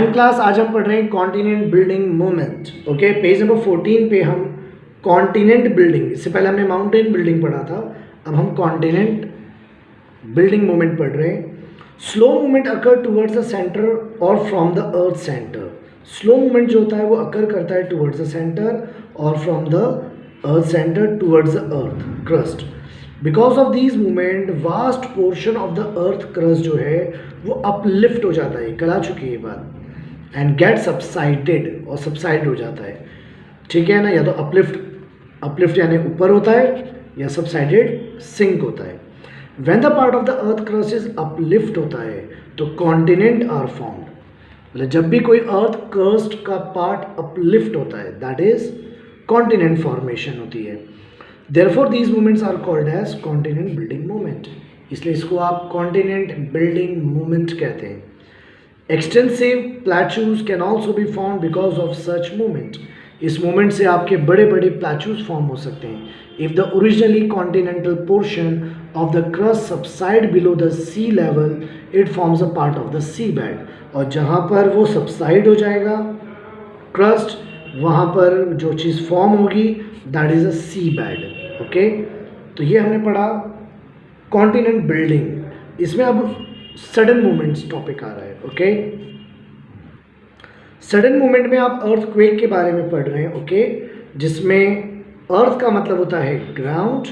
Class आज हम पढ़ रहे हैं continent building movement. Okay, page number 14 पे हम कॉन्टिनेंट बिल्डिंग, इससे पहले हमने माउंटेन बिल्डिंग पढ़ा था, अब हम कॉन्टिनेंट बिल्डिंग मूवमेंट पढ़ रहे हैं। Slow movement occur towards the centre और from the earth centre. Slow movement जो होता है वो अकर करता है टुवर्ड्स द सेंटर और from the earth centre towards the earth crust. Because of these movement vast portion of the earth crust जो है वो अपलिफ्ट हो जाता है, कल आ चुकी है ये बात, एंड गेट सबसाइडेड, और सबसाइड हो जाता है, ठीक है ना। या तो अपलिफ्ट यानी ऊपर होता है, या सबसाइडेड सिंक होता है। When the part of the earth crust is uplift होता है तो कॉन्टिनेंट आर फॉर्म्ड। मतलब जब भी कोई अर्थ क्रस्ट का पार्ट अपलिफ्ट होता है दैट इज कॉन्टिनेंट फॉर्मेशन होती है। Therefore these movements are called as continent building movement, इसलिए इसको आप कॉन्टिनेंट बिल्डिंग मूवमेंट कहते हैं। Extensive plateaus can also be form because of such movement. इस मूवमेंट से आपके बड़े बड़े प्लेट्यूज फॉर्म हो सकते हैं। If the originally continental portion of the crust subside below the sea level it forms a part of the sea bed. और जहाँ पर वो सबसाइड हो जाएगा क्रस्ट, वहाँ पर जो चीज़ फॉर्म होगी that is a sea bed. Okay, तो ये हमने पढ़ा कॉन्टिनेंट बिल्डिंग। इसमें अब सडन मूवमेंट्स टॉपिक आ रहा है। ओके, सडन मूवमेंट में आप अर्थक्वेक के बारे में पढ़ रहे हैं। ओके, जिसमें अर्थ का मतलब होता है ग्राउंड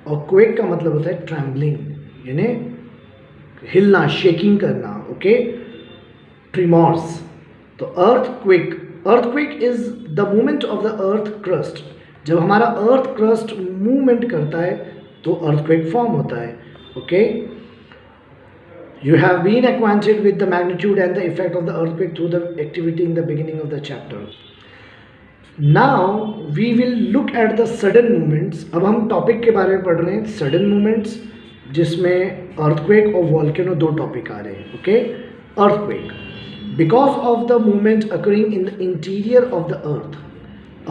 और क्वेक का मतलब होता है ट्रैम्बलिंग, यानी हिलना, शेकिंग करना। ओके, ट्रिमॉर्स। तो earthquake is the movement of the earth crust. जब हमारा अर्थ क्रस्ट मूवमेंट करता है तो अर्थक्वेक फॉर्म होता है। Okay, you have been acquainted with the magnitude and the effect of the earthquake through the activity in the beginning of the chapter. Now we will look at the sudden movements. अब हम topic के बारे में पढ़ रहे हैं sudden movements, जिसमें earthquake और वॉल्केनो दो टॉपिक आ रहे हैं। Okay, earthquake because of the movement occurring in the interior of the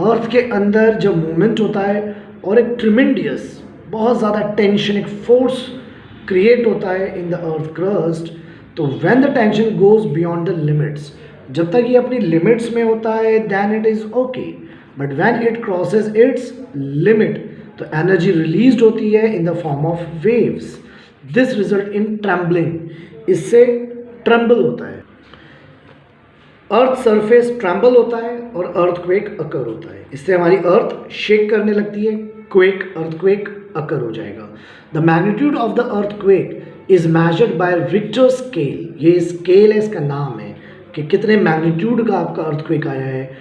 earth के अंदर जब मूवमेंट होता है और एक ट्रिमेंडियस, बहुत ज़्यादा टेंशन, एक फोर्स क्रिएट होता है इन द अर्थ क्रस्ट। तो when the tension goes beyond the limits, जब तक ये अपनी लिमिट्स में होता है then it is okay, but when it crosses its limit तो एनर्जी रिलीज होती है in the form of waves. This result in trembling, इससे ट्रम्बल होता है, अर्थ सरफेस ट्रैम्बल होता है और अर्थक्वेक अकर होता है। इससे हमारी अर्थ शेक करने लगती है, अर्थक्वेक अकर हो जाएगा। The magnitude of the earthquake is measured by Richter scale. ये स्केल है, इसका नाम है कि कितने मैग्नीट्यूड का आपका अर्थक्वेक आया है।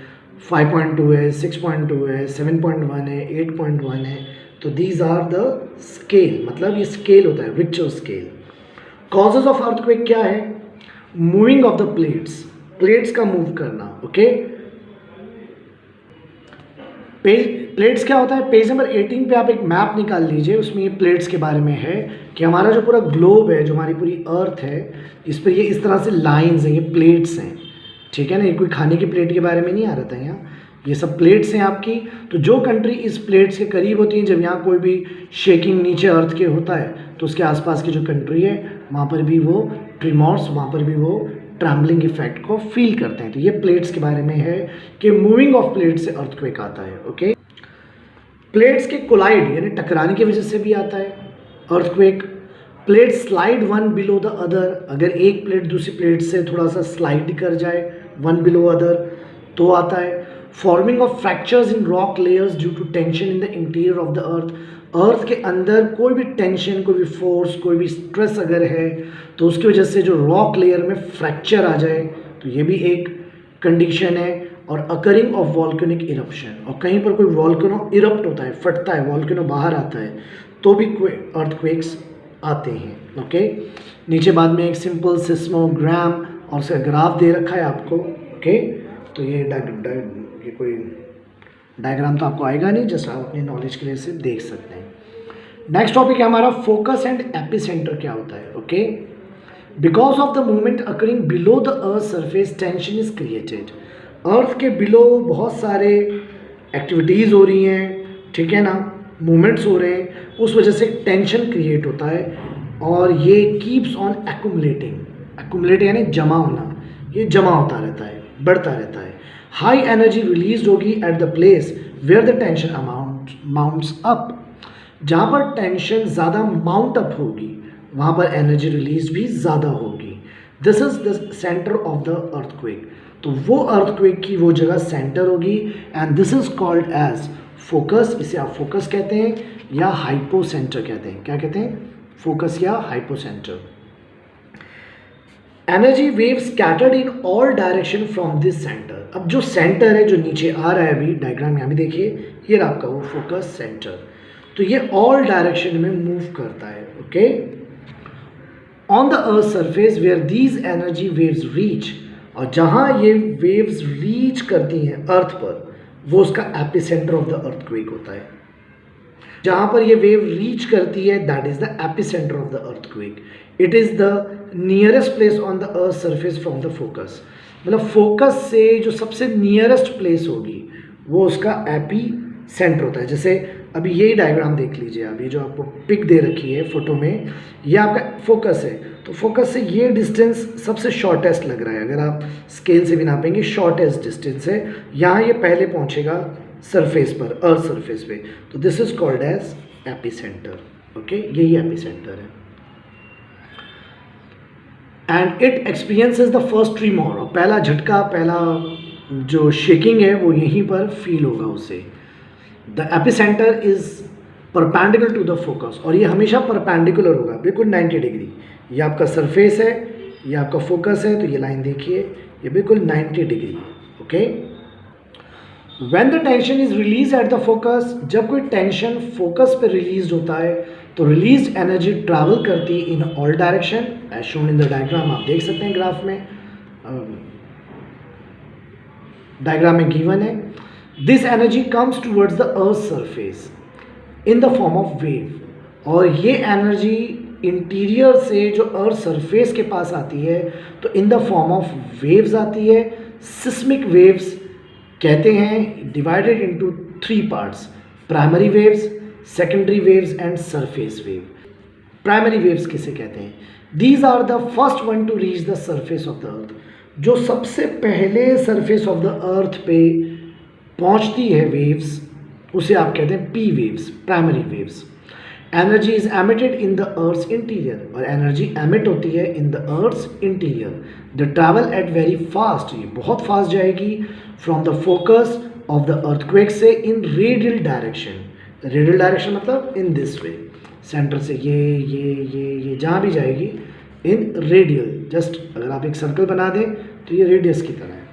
5.2 है, 6.2 है, 7.1 है, 8.1 है। तो दीज आर द स्केल, मतलब ये स्केल होता है, Richter scale. Causes of earthquake क्या है? मूविंग ऑफ द प्लेट्स का मूव करना। ओके, प्लेट्स क्या होता है? पेज नंबर 18 पे आप एक मैप निकाल लीजिए, उसमें ये प्लेट्स के बारे में है कि हमारा जो पूरा ग्लोब है, जो हमारी पूरी अर्थ है, इस पर ये इस तरह से लाइंस हैं, ये प्लेट्स हैं, ठीक है ना। ये कोई खाने की प्लेट के बारे में नहीं आ रहा था यहाँ, ये सब प्लेट्स हैं आपकी। तो जो कंट्री इस प्लेट्स के करीब होती हैं, जब यहाँ कोई भी शेकिंग नीचे अर्थ के होता है तो उसके आसपास की जो कंट्री है वहाँ पर भी वो ट्रिमॉर्स, वहाँ पर भी वो ट्रैम्बलिंग इफेक्ट को फील करते हैं। तो ये प्लेट्स के बारे में है कि मूविंग ऑफ प्लेट्स से अर्थक्वेक आता है। ओके, प्लेट्स के कोलाइड यानी टकराने की वजह से भी आता है earthquake. Plate slide one below the other, अगर एक प्लेट दूसरी प्लेट से थोड़ा सा स्लाइड कर जाए वन बिलो अदर तो आता है। Forming of fractures in rock layers due to tension in the interior of the earth के अंदर कोई भी टेंशन, कोई भी फोर्स, कोई भी स्ट्रेस अगर है तो उसकी वजह से जो रॉक लेयर में फ्रैक्चर आ जाए तो ये भी एक कंडीशन है। और अकरिंग ऑफ वॉल्केनिक इरप्शन, और कहीं पर कोई वॉल्केनो इरप्ट होता है, फटता है, वॉल्केनो बाहर आता है तो भी अर्थक्वेक्स आते हैं। ओके, नीचे बाद में एक सिंपल सिस्मोग्राम और उसका ग्राफ दे रखा है आपको। ओके, तो ये कोई डायग्राम तो आपको आएगा नहीं, जस्ट आप अपनी नॉलेज के लिए से देख सकते हैं। नेक्स्ट टॉपिक है हमारा फोकस एंड एपिसेंटर क्या होता है। Okay, because of the movement occurring below the earth surface tension is created. Earth के बिलो बहुत सारे एक्टिविटीज़ हो रही हैं, ठीक है ना, मूवमेंट्स हो रहे हैं, उस वजह से टेंशन क्रिएट होता है और ये कीप्स ऑन एक्यूमुलेटिंग। एक्यूमुलेट यानी जमा होना, ये जमा होता रहता है, बढ़ता रहता है। हाई एनर्जी रिलीज होगी at the place where the tension mounts up, जहाँ पर टेंशन ज़्यादा माउंट अप होगी वहाँ पर एनर्जी रिलीज भी ज़्यादा होगी। This is the centre of the earthquake, तो वो अर्थक्वेक की वो जगह सेंटर होगी and this is called as focus. इसे आप फोकस कहते हैं या हाइपोसेंटर कहते हैं। क्या कहते हैं? फोकस या hypocentre. Energy wave scattered in all direction from this centre. अब जो सेंटर है जो नीचे आ रहा है अभी डायग्राम में, अभी देखिए ये रहा आपका वो फोकस सेंटर, तो ये ऑल डायरेक्शन में मूव करता है। Okay, on the earth surface where these energy waves reach, और जहाँ ये वेव्स रीच करती हैं अर्थ पर, वो उसका एपिसेंटर ऑफ द अर्थक्वेक होता है। जहाँ पर ये वेव रीच करती है that is the epicentre of the earthquake. It is the nearest place on the earth surface from the focus, मतलब फोकस से जो सबसे नियरेस्ट प्लेस होगी वो उसका एपी सेंटर होता है। जैसे अभी यही डायग्राम देख लीजिए, अभी जो आपको पिक दे रखी है फोटो में, ये आपका फोकस है, तो फोकस से ये डिस्टेंस सबसे शॉर्टेस्ट लग रहा है। अगर आप स्केल से भी नापेंगे शॉर्टेस्ट डिस्टेंस है, यहाँ ये पहले पहुँचेगा सरफेस पर, अर्थ सरफेस पे, तो this is called as epicentre. Okay, यही एपी सेंटर है। And it experiences the first tremor, और पहला झटका, पहला जो शेकिंग है वो यहीं पर फील होगा उसे। The epicentre is perpendicular to the focus, और ये हमेशा परपेंडिकुलर होगा, बिल्कुल 90 डिग्री। ये आपका सरफेस है, ये आपका फोकस है, तो ये लाइन देखिए ये बिल्कुल 90 डिग्री है। Okay, when the tension is release at the focus, जब कोई टेंशन फोकस पे रिलीज होता है तो रिलीज एनर्जी ट्रैवल करती है in all direction as shown in the diagram. आप देख सकते हैं ग्राफ में, डायग्राम में गिवन है। This energy comes towards the earth surface in the form of wave, और ये एनर्जी इंटीरियर से जो अर्थ सरफेस के पास आती है तो in the form of waves आती है। सिस्मिक वेव्स कहते हैं, divided into 3 parts, primary waves, secondary waves and surface wave. Primary waves किसे कहते हैं? These are the first one to reach the surface of the earth, जो सबसे पहले सरफेस ऑफ द अर्थ पे पहुंचती है वेव्स, उसे आप कहते हैं P waves, primary waves. Energy is emitted in the earth's interior, और एनर्जी एमिट होती है in the earth's interior. The travel at very fast, ये बहुत फास्ट जाएगी from the focus of the earthquake से in radial direction. Radial direction मतलब in this way, centre से ये जहाँ भी जाएगी इन रेडियल। जस्ट अगर आप एक सर्कल बना दें तो ये रेडियस की तरह है।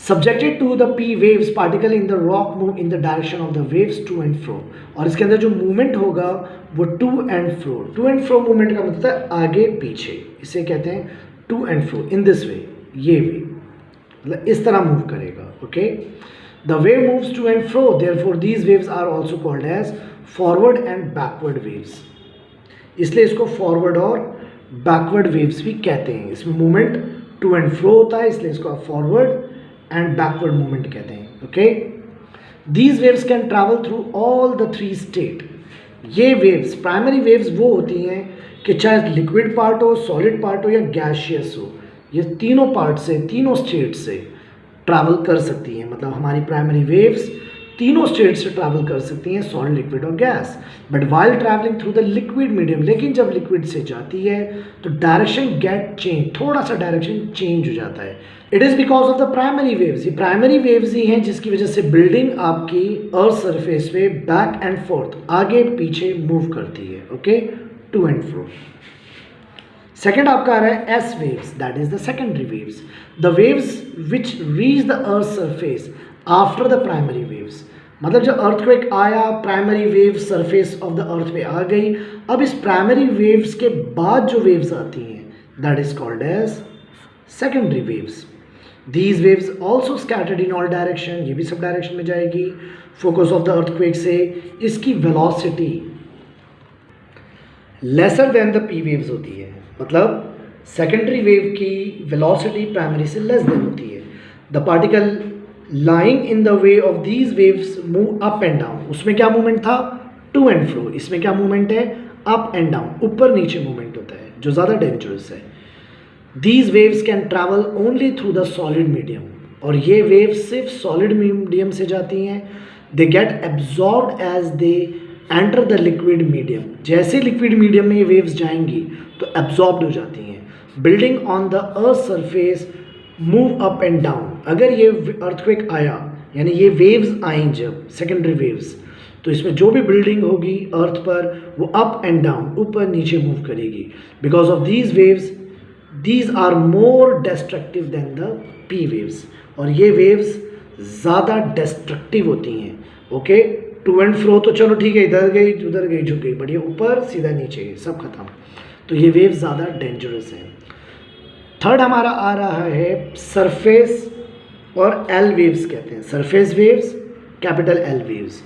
Subjected to the P waves, particle in the rock move in the direction of the waves to and fro, और इसके अंदर जो मूवमेंट होगा वो to and fro. To and fro movement का मतलब है आगे पीछे, इसे कहते हैं to and fro in this way, ये वे, मतलब इस तरह मूव करेगा। Okay, the wave moves to and fro, therefore these waves are also called as forward and backward waves, इसलिए इसको फॉरवर्ड और बैकवर्ड वेव्स भी कहते हैं। इसमें मूवमेंट टू एंड फ्रो होता है, इसलिए इसको आप फॉरवर्ड एंड बैकवर्ड मूवमेंट कहते हैं। Okay, these waves can travel through all the 3 state. ये वेव्स, प्राइमरी वेव्स वो होती हैं कि चाहे लिक्विड पार्ट हो, सॉलिड पार्ट हो या गैसियस हो, ये तीनों पार्ट से, तीनों स्टेट से ट्रैवल कर सकती हैं। मतलब हमारी प्राइमरी वेव्स तीनों स्टेट से ट्रैवल कर सकती हैं, सॉलिड, लिक्विड और gas. But while travelling through the liquid medium, लेकिन जब लिक्विड से जाती है तो डायरेक्शन गेट चेंज, थोड़ा सा डायरेक्शन चेंज हो जाता है। It is because of the primary waves, ये प्राइमरी वेव्स ही हैं जिसकी वजह से बिल्डिंग आपकी अर्थ सरफेस पे बैक एंड फोर्थ, आगे पीछे मूव करती है। Okay, to and fro. Second आपका आ रहा है S waves, that is the secondary waves, the waves which reach the earth surface after the primary waves. मतलब जब अर्थक्वेक आया, primary wave surface of the earth पे आ गई, अब इस प्राइमरी वेव्स के बाद जो वेव्स आती हैं that is called as secondary waves. These waves also scattered in all direction, ये भी सब डायरेक्शन में जाएगी फोकस ऑफ द अर्थक्वेक से। इसकी velocity lesser than the P waves होती है, मतलब सेकेंडरी वेव की वेलोसिटी प्राइमरी से लेस देन होती है। The particle lying in the way of these waves move up and down, उसमें क्या मूवमेंट था? To and fro. इसमें क्या मूवमेंट है? अप एंड डाउन, ऊपर नीचे मूवमेंट होता है, जो ज़्यादा डेंजरस है। These waves can travel only through the solid medium, और ये वेव्स सिर्फ सॉलिड मीडियम से जाती हैं. They get absorbed as they enter the liquid medium. जैसे लिक्विड मीडियम में ये वेव्स जाएंगी तो एब्जॉर्ब्ड हो जाती हैं. Building on the earth surface move up and down. अगर ये अर्थक्वेक आया, यानी ये वेव्स आई जब सेकेंडरी वेव्स, तो इसमें जो भी बिल्डिंग होगी अर्थ पर वो अप एंड डाउन, ऊपर नीचे मूव करेगी. Because of these waves, these are more destructive than the P waves. और ये वेव्स ज़्यादा डिस्ट्रक्टिव होती हैं. ओके, टू एंड फ्रो तो चलो ठीक है, इधर गई उधर गई झुक गई, बट ये ऊपर सीधा नीचे सब खत्म. तो ये वेव्स ज़्यादा डेंजरस हैं. थर्ड हमारा आ रहा है सरफेस और एल वेव्स कहते हैं. Surface waves, capital L waves.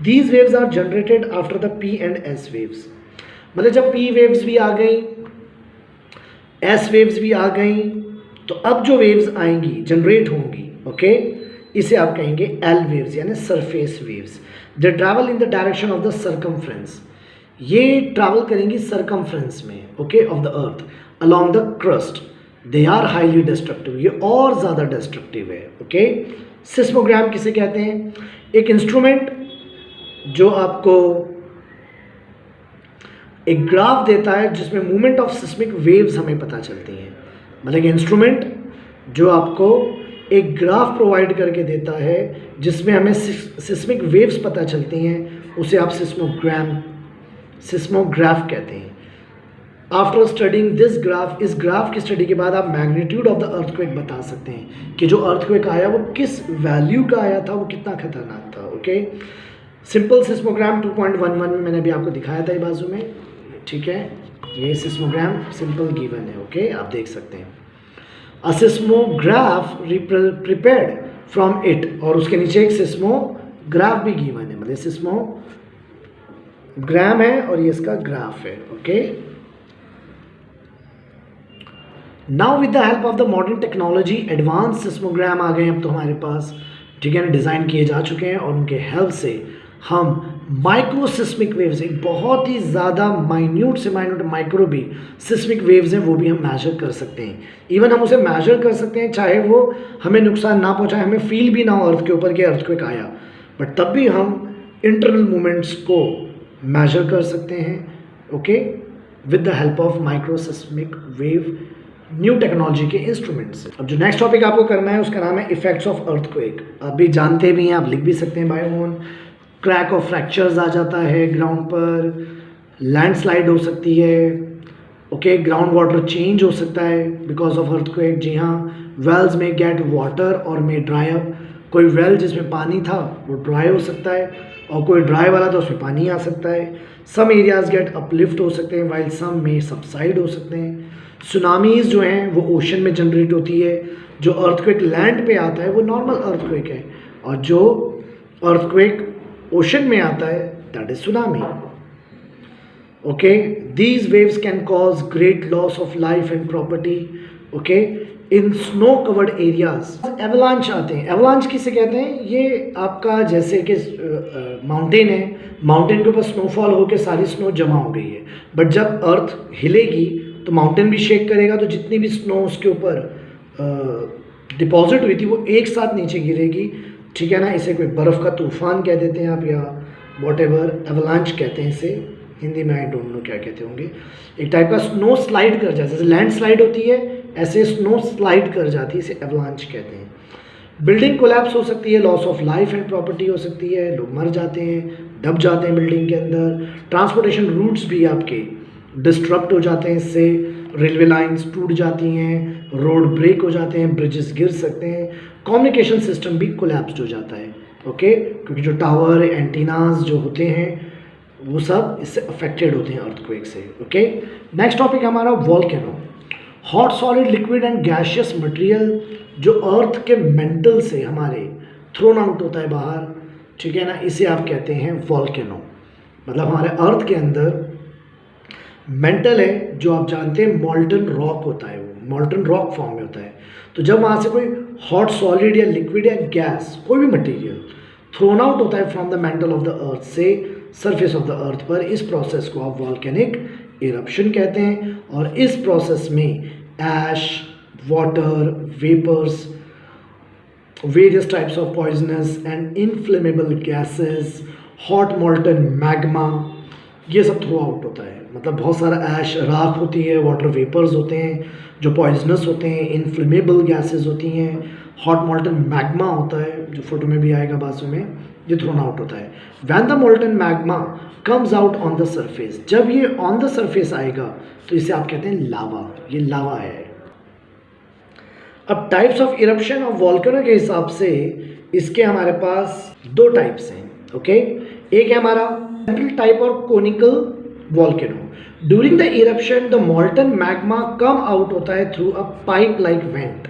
These waves are generated after the P and S waves. मतलब जब पी वेव्स भी आ गई, एस वेव्स भी आ गई, तो अब जो वेव्स आएंगी जनरेट होंगी, ओके, इसे आप कहेंगे एल वेव्स यानी surface waves. They travel in the direction of the circumference. ये ट्रैवल करेंगी सर्कमफ्रेंस में, okay, of the earth along the crust. They are highly destructive. ये और ज़्यादा डिस्ट्रक्टिव है. ओके, सिस्मोग्राम किसे कहते हैं? एक इंस्ट्रूमेंट जो आपको एक ग्राफ देता है जिसमें मूवमेंट ऑफ सिस्मिक वेव्स हमें पता चलती हैं. मतलब एक इंस्ट्रूमेंट जो आपको एक ग्राफ प्रोवाइड करके देता है जिसमें हमें सिस्मिक वेव्स पता चलती हैं, उसे आप सिस्मोग्राफ कहते हैं. आफ्टर स्टडिंग दिस ग्राफ, इस ग्राफ की स्टडी के बाद आप मैग्नीट्यूड ऑफ द अर्थक्वेक बता सकते हैं कि जो अर्थक्वेक आया वो किस वैल्यू का आया था, वो कितना खतरनाक था. ओके, सिंपल सिस्मोग्राम 2.11 में मैंने अभी आपको दिखाया था ये बाजू में, ठीक है. ये सिस्मोग्राम सिंपल गिवन है. ओके, आप देख सकते हैं. अ सिस्मोग्राफ प्रिपेयर्ड फ्रॉम इट, और उसके नीचे एक सिस्मोग्राफ भी गिवन है. मतलब सिस्मोग्राम है और ये इसका ग्राफ है. Okay, now with the help of the modern technology advance seismogram आ गए अब तो हमारे पास, ठीक है ना, डिज़ाइन किए जा चुके हैं, और उनके हेल्प से हम माइक्रोसिस्मिक वेव्स, एक बहुत ही ज़्यादा माइन्यूट से माइन्यूट माइक्रो भी सिस्मिक वेव्स हैं, वो भी हम मेजर कर सकते हैं. इवन हम उसे मेजर कर सकते हैं चाहे वो हमें नुकसान ना पहुंचाए, हमें फील भी ना हो अर्थ के ऊपर कि अर्थक्वेक आया, बट तब भी हम इंटरनल मूवमेंट्स को मेजर कर सकते हैं. Okay, with the help of microseismic wave new technology के इंस्ट्रूमेंट्स. अब जो नेक्स्ट टॉपिक आपको करना है उसका नाम है इफेक्ट्स ऑफ अर्थक्वेक. आप भी जानते भी हैं, आप लिख भी सकते हैं बाय ओन. क्रैक और फ्रैक्चर्स आ जाता है ग्राउंड पर, लैंडस्लाइड हो सकती है. ओके, ग्राउंड वाटर चेंज हो सकता है बिकॉज ऑफ अर्थक्वेक. जी हाँ, वेल्स में गेट वाटर और में ड्राई अप. कोई वेल जिसमें पानी था वो ड्राई हो सकता है, और कोई ड्राई वाला तो उसमें पानी आ सकता है. सम एरियाज गेट अपलिफ्ट हो सकते हैं वाइल सम में सबसाइड हो सकते हैं. सुनामीज जो हैं वो ओशन में जनरेट होती है. जो अर्थक्वेक लैंड पे आता है वो नॉर्मल अर्थक्वेक है, और जो अर्थक्वेक ओशन में आता है that is tsunami. Okay, these waves can cause great loss of life and property. Okay, in snow covered areas avalanche आते हैं. एवलांच किसे कहते हैं? ये आपका जैसे कि माउंटेन है, माउंटेन के ऊपर स्नोफॉल होकर सारी स्नो जमा हो गई है, बट जब अर्थ हिलेगी तो माउंटेन भी शेक करेगा, तो जितनी भी स्नो उसके ऊपर डिपॉजिट हुई थी वो एक साथ नीचे गिरेगी. ठीक है ना, इसे कोई बर्फ़ का तूफान कह देते हैं आप, या वॉट एवर एवलांच कहते हैं इसे. हिंदी में आई डोंट नो क्या कहते होंगे. एक टाइप का स्नो स्लाइड कर जाता है, जैसे लैंड स्लाइड होती है ऐसे स्नो स्लाइड कर जाती है, इसे एवलांच कहते हैं. बिल्डिंग कोलैप्स हो सकती है, loss of life and property हो सकती है, लोग मर जाते हैं, दब जाते हैं बिल्डिंग के अंदर. ट्रांसपोर्टेशन रूट्स भी आपके डिस्टरप्ट हो जाते हैं इससे. रेलवे लाइंस टूट जाती हैं, रोड ब्रेक हो जाते हैं, ब्रिजेस गिर सकते हैं, कम्युनिकेशन सिस्टम भी कोलैप्स हो जाता है. ओके, क्योंकि जो टावर एंटीनाज जो होते हैं वो सब इससे अफेक्टेड होते हैं अर्थक्वेक से. ओके, नेक्स्ट टॉपिक हमारा volcano. Hot solid liquid and gaseous material जो अर्थ के मेंटल से हमारे थ्रोन आउट होता है बाहर, ठीक है ना, इसे आप कहते हैं वॉल्केनो. मतलब हमारे अर्थ के अंदर मेंटल है जो आप जानते हैं मॉल्टन रॉक होता है, वो मॉल्टन रॉक फॉर्म में होता है. तो जब वहाँ से कोई हॉट सॉलिड या लिक्विड या गैस कोई भी मटेरियल थ्रोन आउट होता है from the mental of the अर्थ से सरफेस ऑफ द अर्थ पर, इस प्रोसेस को आप वॉल्केनिक इरप्शन कहते हैं. और इस प्रोसेस में ash, water, vapors, various types of poisonous and inflammable gases, hot molten magma, ये सब थ्रो आउट होता है। मतलब बहुत सारा ऐश, राख होती है, वाटर वेपर्स होते हैं जो पॉइजनस होते हैं, इन्फ्लेमेबल गैसेस होती हैं, हॉट मोल्टन मैग्मा होता है जो फोटो में भी आएगा बाजू में, ये थ्रोन आउट होता है। When the molten magma comes out on the surface, जब ये ऑन द सरफेस आएगा तो इसे आप कहते हैं लावा, ये लावा है। अब types of eruption of volcano के हिसाब से इसके हमारे पास दो टाइप्स हैं, ओके। एक है हमारा सेंट्रल टाइप और conical volcano. During the eruption the molten magma come out होता है through a pipe like went,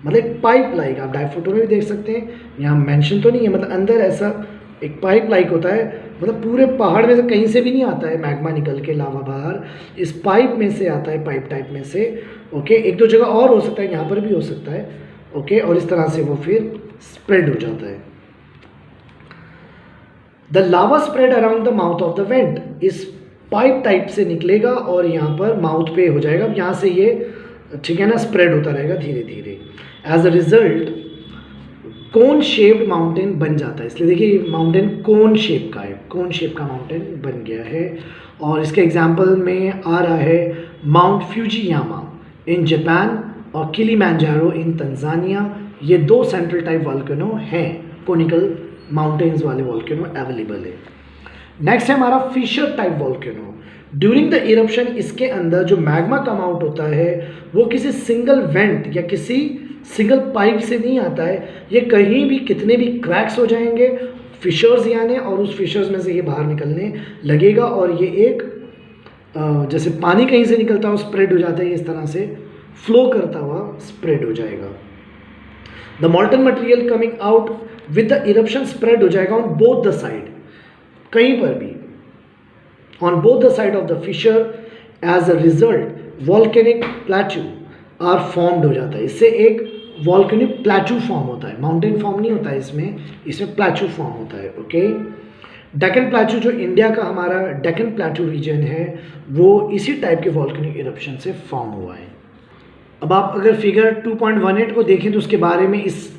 मतलब पाइप लाइक, आप डायरेक्ट फोटो में भी देख सकते हैं, यहाँ मेंशन तो नहीं है, मतलब अंदर ऐसा एक पाइप लाइक होता है, मतलब पूरे पहाड़ में से कहीं से भी नहीं आता है मैग्मा निकल के लावा बाहर, इस पाइप में से आता है, पाइप टाइप में से, ओके। एक दो जगह और हो सकता है, यहाँ पर भी हो सकता है, ओके। और इस तरह से वो फिर स्प्रेड हो जाता है। The lava spread around the mouth of the went, इस पाइप टाइप से निकलेगा और यहाँ पर माउथ पे हो जाएगा, यहाँ से ये, ठीक है ना, स्प्रेड होता रहेगा धीरे धीरे। As a result cone shaped mountain बन जाता है, इसलिए देखिए माउंटेन कोन शेप का है, कोन शेप का माउंटेन बन गया है। और इसके एग्जाम्पल में आ रहा है माउंट फ्यूजियामा इन जापान और किलिमंजारो इन तंजानिया, ये दो सेंट्रल टाइप वॉल्केनो हैं, कोनिकल माउंटेन्स वाले वॉल्केनो अवेलेबल है। नेक्स्ट है हमारा fissure type volcano. During the eruption इसके अंदर जो मैग्मा कम आउट होता है वो किसी सिंगल वेंट या किसी सिंगल पाइप से नहीं आता है, ये कहीं भी कितने भी क्रैक्स हो जाएंगे, फिशर्स यानी, और उस फिशर्स में से ये बाहर निकलने लगेगा और ये एक जैसे पानी कहीं से निकलता हुआ स्प्रेड हो जाता है, इस तरह से फ्लो करता हुआ स्प्रेड हो जाएगा। The molten material coming out with the eruption spread हो जाएगा ऑन बोथ द साइड, कहीं पर भी, on both the side of the fissure. As a result volcanic plateau are formed हो जाता है, इससे एक वॉल्केनिक प्लेट्यू फॉर्म होता है, माउंटेन फॉर्म नहीं होता है इसमें, इसमें प्लेट्यू फॉर्म होता है, ओके। डेक्कन प्लेट्यू जो इंडिया का हमारा डेक्कन प्लेट्यू रीजन है वो इसी टाइप के वॉल्केनिक इरप्शन से फॉर्म हुआ है। अब आप अगर फिगर 2.18 को देखें तो उसके बारे में इस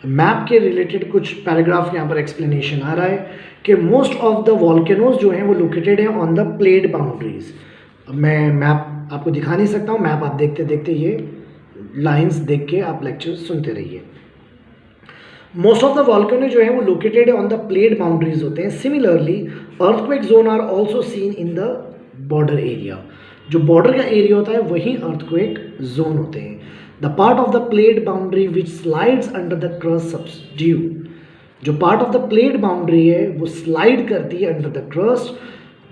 मैप के रिलेटेड कुछ पैराग्राफ यहाँ पर एक्सप्लेनेशन आ रहा है कि मोस्ट ऑफ द वॉल्केनोज जो हैं वो लोकेटेड हैं ऑन द प्लेट बाउंड्रीज। मैं मैप आपको दिखा नहीं सकता हूँ, मैप आप देखते देखते ये लाइंस देख के आप लेक्चर सुनते रहिए। मोस्ट ऑफ द वॉल्केनो जो है वो located on the plate boundaries होते हैं। Similarly earthquake zone are also seen in the border area, जो बॉर्डर का एरिया होता है वहीं अर्थक्वेक जोन होते हैं। The part of the plate boundary which slides under the crust subdue, जो part of the plate boundary है वो स्लाइड करती है under the crust,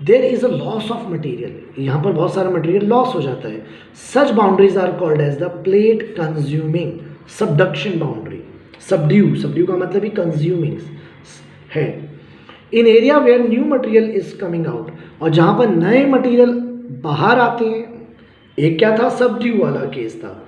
there is a loss of material, यहाँ पर बहुत सारा मटेरियल लॉस हो जाता है। Such boundaries are called as the plate consuming subduction boundary. Subdue, subdue का मतलब ही कंज्यूमिंग है। In area where new material is coming out, और जहाँ पर नए मटेरियल बाहर आते हैं, एक क्या था, सबड्यू वाला केस था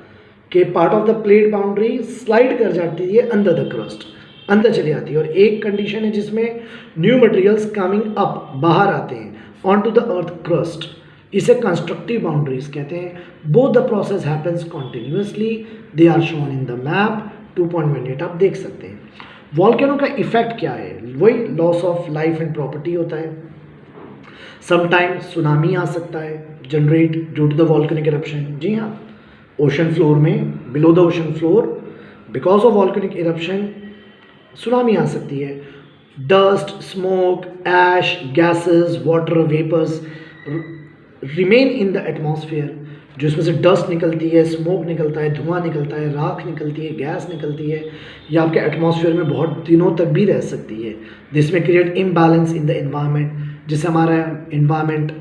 कि part of the plate boundary slide कर जाती है अंडर द क्रस्ट, अंदर चली आती है, और एक कंडीशन है जिसमें न्यू मटेरियल्स कमिंग अप, बाहर आते हैं on to the earth crust, इसे कंस्ट्रक्टिव बाउंड्रीज कहते हैं। Both the process happens continuously, they are shown in the map 2.18 आप देख सकते हैं। वॉल्केनो का इफेक्ट क्या है, वही loss of life and property होता है। समटाइम सुनामी आ सकता है generate due to the volcanic eruption, जी हाँ, ओशन फ्लोर में, below the ocean floor because of volcanic eruption tsunami आ सकती है। Dust, smoke, ash, gases, water vapours remain in the atmosphere, जो इसमें से डस्ट निकलती है, स्मोक निकलता है, धुआं निकलता है, राख निकलती है, गैस निकलती है, ये आपके एटमॉस्फेयर में बहुत दिनों तक भी रह सकती है। दिस में create imbalance in the environment, जिससे हमारा एनवायरनमेंट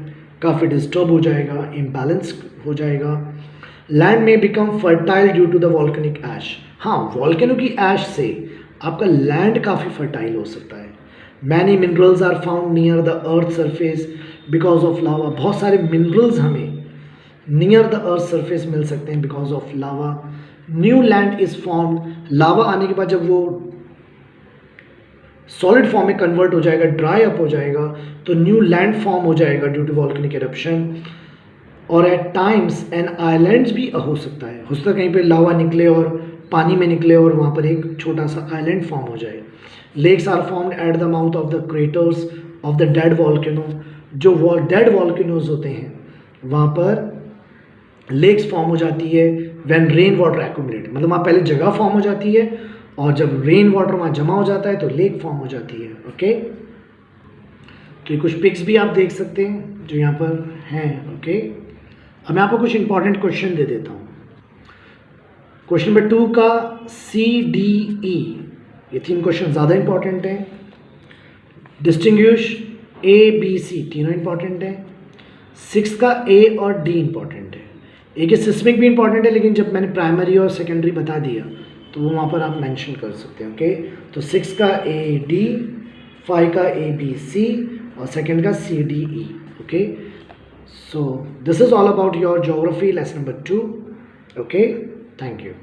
काफ़ी डिस्टर्ब हो जाएगा, इम्बैलेंस हो जाएगा। लैंड में become fertile due to the volcanic ash, हाँ, वॉल्केनो की ऐश से आपका लैंड काफ़ी फर्टाइल हो सकता है। Many minerals are found near the earth surface because of lava, बहुत सारे मिनरल्स हमें नियर द अर्थ सरफेस मिल सकते हैं because of lava. New land is formed, lava आने के बाद जब वो सॉलिड फॉर्म में कन्वर्ट हो जाएगा, ड्राई अप हो जाएगा, तो न्यू लैंड फॉर्म हो जाएगा ड्यू टू वॉल्केनिक इरप्शन। और एट टाइम्स एन आइलैंड्स भी हो सकता है, हो सकता है कहीं पे लावा निकले और पानी में निकले और वहाँ पर एक छोटा सा आइलैंड फॉर्म हो जाए। Lakes are formed at the mouth of the craters of the dead volcano, जो डेड वॉल्केनोज होते हैं वहाँ पर लेक्स फॉर्म हो जाती है व्हेन रेन वाटर एक्यूमुलेट, मतलब वहाँ पहले जगह फॉर्म हो जाती है और जब रेन वाटर वहाँ जमा हो जाता है तो लेक फॉर्म हो जाती है। ओके, तो ये कुछ पिक्स भी आप देख सकते हैं जो यहाँ पर हैं। ओके, अब मैं आपको कुछ इंपॉर्टेंट क्वेश्चन दे देता हूँ। क्वेश्चन नंबर 2 का CDE, ये 3 क्वेश्चन ज़्यादा इंपॉर्टेंट हैं। डिस्टिंग्विश ABC तीनों इंपॉर्टेंट हैं। 6 का A और D इंपॉर्टेंट है। एक ये सिस्मिक भी इंपॉर्टेंट है, लेकिन जब मैंने प्राइमरी और सेकेंडरी बता दिया तो वो वहाँ पर आप मेंशन कर सकते हैं। ओके, तो 6 का AD, 5 का ABC और सेकेंड का CDE। Okay, so this is all about your geography lesson number 2. Okay, thank you.